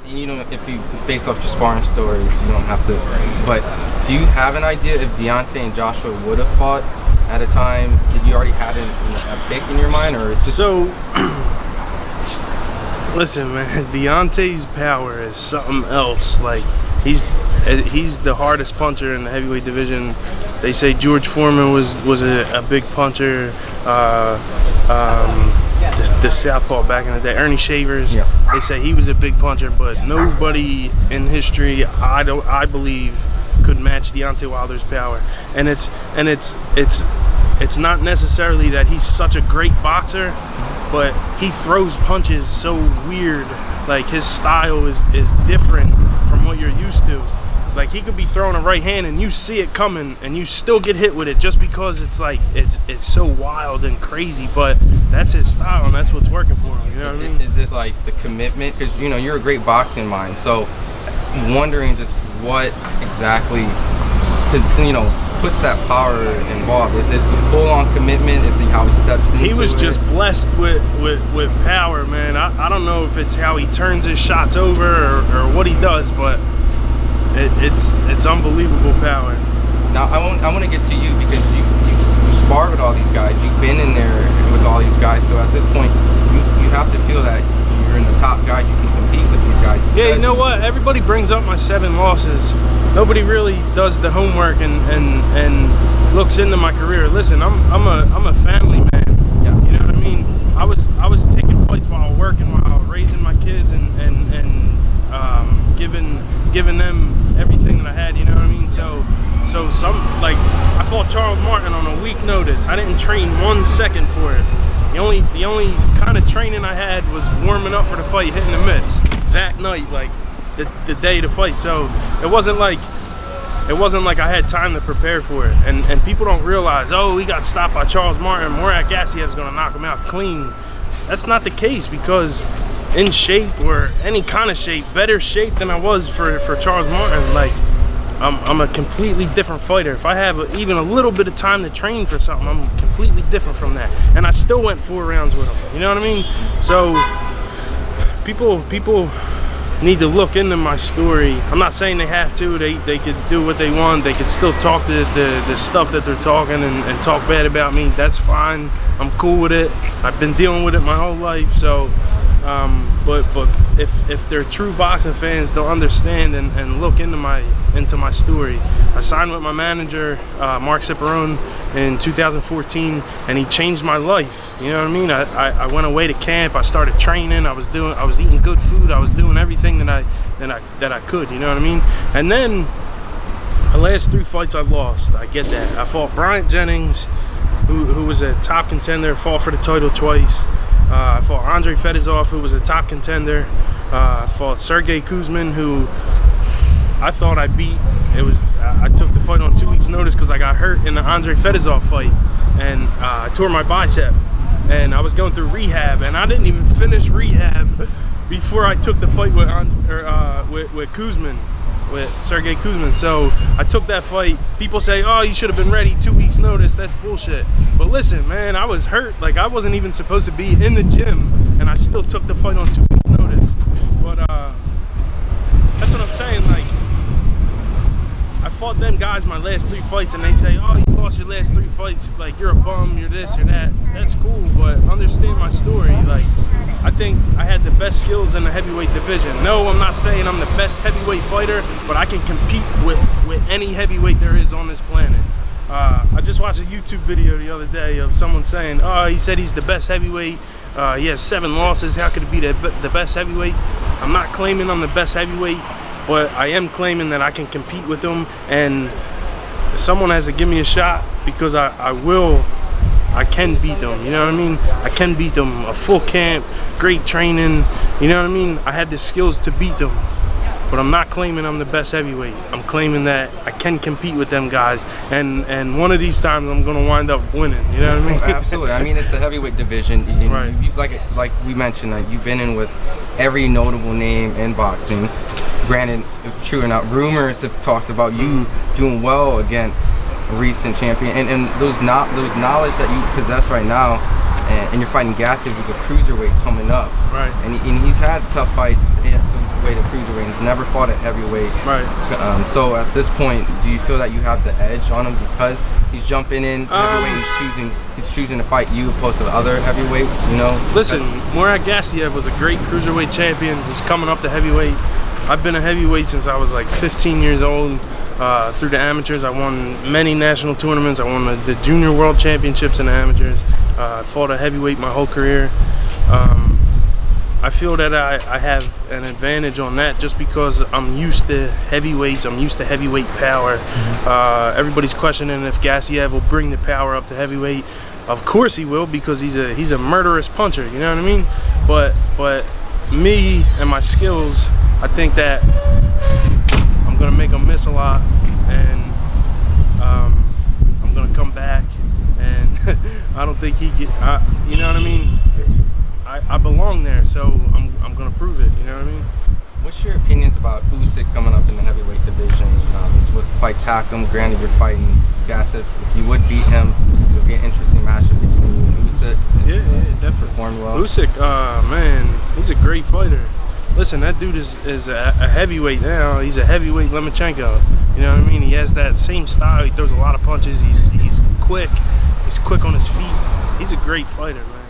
You know, if you based off your sparring stories, you don't have to. But do you have an idea if Deontay and Joshua would have fought at a time? Did you already have a pick in your mind, or is this... So, listen, man, Deontay's power is something else. Like he's the hardest puncher in the heavyweight division. They say George Foreman was a big puncher. The southpaw back in the day, Ernie Shavers. Yeah. They say he was a big puncher, but nobody in history, I believe, could match Deontay Wilder's power. And it's not necessarily that he's such a great boxer, but he throws punches so weird. Like his style is different from what you're used to. Like he could be throwing a right hand and you see it coming and you still get hit with it just because it's like it's so wild and crazy, but that's his style and that's what's working for him, you know what I mean? Is it like the commitment? Because you know you're a great boxing mind, so wondering just what exactly puts that power involved. Is it the full-on commitment? Is it how he steps into it? He was just blessed with power, man. I don't know if it's how he turns his shots over or what he does, but it's unbelievable power. Now I want to get to you because you sparred with all these guys. You've been in there with all these guys. So at this point, you have to feel that you're in the top guys. You can compete with these guys. Yeah, you know what? Everybody brings up my 7 losses. Nobody really does the homework and looks into my career. Listen, I'm a family man. Yeah. You know what I mean? I was taking fights while working, while raising my kids and giving them everything that I had, you know what I mean? So some, like, I fought Charles Martin on a week notice. I didn't train 1 second for it. The only kind of training I had was warming up for the fight, hitting the mitts that night, like the day to fight. So it wasn't like I had time to prepare for it. And people don't realize, oh, he got stopped by Charles Martin, Murat Gassiev's gonna knock him out clean. That's not the case, because in shape, or any kind of shape, better shape than I was for Charles Martin. Like I'm a completely different fighter. If I have even a little bit of time to train for something, I'm completely different from that. And I still went 4 rounds with him. You know what I mean? So people need to look into my story. I'm not saying they have to. They could do what they want. They could still talk the stuff that they're talking and talk bad about me. That's fine. I'm cool with it. I've been dealing with it my whole life. So but if they're true boxing fans, they'll understand and look into my story. I signed with my manager, Mark Ciparone, in 2014, and he changed my life. You know what I mean? I went away to camp. I started training. I was eating good food. I was doing everything that I could. You know what I mean? And then the last 3 fights I lost. I get that. I fought Bryant Jennings, who was a top contender, fought for the title twice. I fought Andre Fedosov, who was a top contender. I fought Sergey Kuzmin, who I thought I beat. I took the fight on 2 weeks' notice because I got hurt in the Andre Fedosov fight, and I tore my bicep. And I was going through rehab, and I didn't even finish rehab before I took the fight with Kuzmin. With Sergey Kuzmin. So I took that fight. People say, oh, you should have been ready 2 weeks notice. That's bullshit. But listen, man, I was hurt. Like, I wasn't even supposed to be in the gym, and I still took the fight on 2 weeks notice. But that's what I'm saying. Like, I fought them guys my last 3 fights, and they say, oh, you lost your last 3 fights, like, you're a bum, you're this, you're that. That's cool, but understand my story. Like, I think I had the best skills in the heavyweight division. No, I'm not saying I'm the best heavyweight fighter, but I can compete with any heavyweight there is on this planet. I just watched a YouTube video the other day of someone saying, oh, he said he's the best heavyweight. He has 7 losses. How could he be the best heavyweight? I'm not claiming I'm the best heavyweight, but I am claiming that I can compete with them, and someone has to give me a shot, because I can beat them, you know what I mean? I can beat them. A full camp, great training, you know what I mean? I had the skills to beat them, but I'm not claiming I'm the best heavyweight. I'm claiming that I can compete with them guys, and one of these times I'm gonna wind up winning, you know what I mean? Absolutely. I mean, it's the heavyweight division. Right. Like we mentioned, you've been in with every notable name in boxing. Granted, if true or not, rumors have talked about you doing well against a recent champion, and those knowledge that you possess right now, and you're fighting Gassiev, who's a cruiserweight coming up. Right. And he's had tough fights at the weight of cruiserweight. He's never fought at heavyweight. Right. So at this point, do you feel that you have the edge on him because he's jumping in heavyweight? He's choosing to fight you opposed to other heavyweights. You know. Listen, Murat Gassiev was a great cruiserweight champion. He's coming up to heavyweight. I've been a heavyweight since I was like 15 years old. Through the amateurs, I won many national tournaments. I won the junior world championships in the amateurs. I fought a heavyweight my whole career. I feel that I have an advantage on that just because I'm used to heavyweights. I'm used to heavyweight power. Everybody's questioning if Gassiev will bring the power up to heavyweight. Of course he will, because he's a murderous puncher. You know what I mean? But me and my skills, I think that I'm gonna make him miss a lot, and I'm gonna come back, and I don't think he get. You know what I mean? I belong there, so I'm gonna prove it. You know what I mean? What's your opinions about Usyk coming up in the heavyweight division? This was to fight Takum. Granted, you're fighting Gassiev. If you would beat him, it would be an interesting matchup between you and Usyk. Yeah, definitely. Performed well. Usyk, man, he's a great fighter. Listen, that dude is a heavyweight now. He's a heavyweight Lomachenko. You know what I mean? He has that same style. He throws a lot of punches. He's quick. He's quick on his feet. He's a great fighter, man.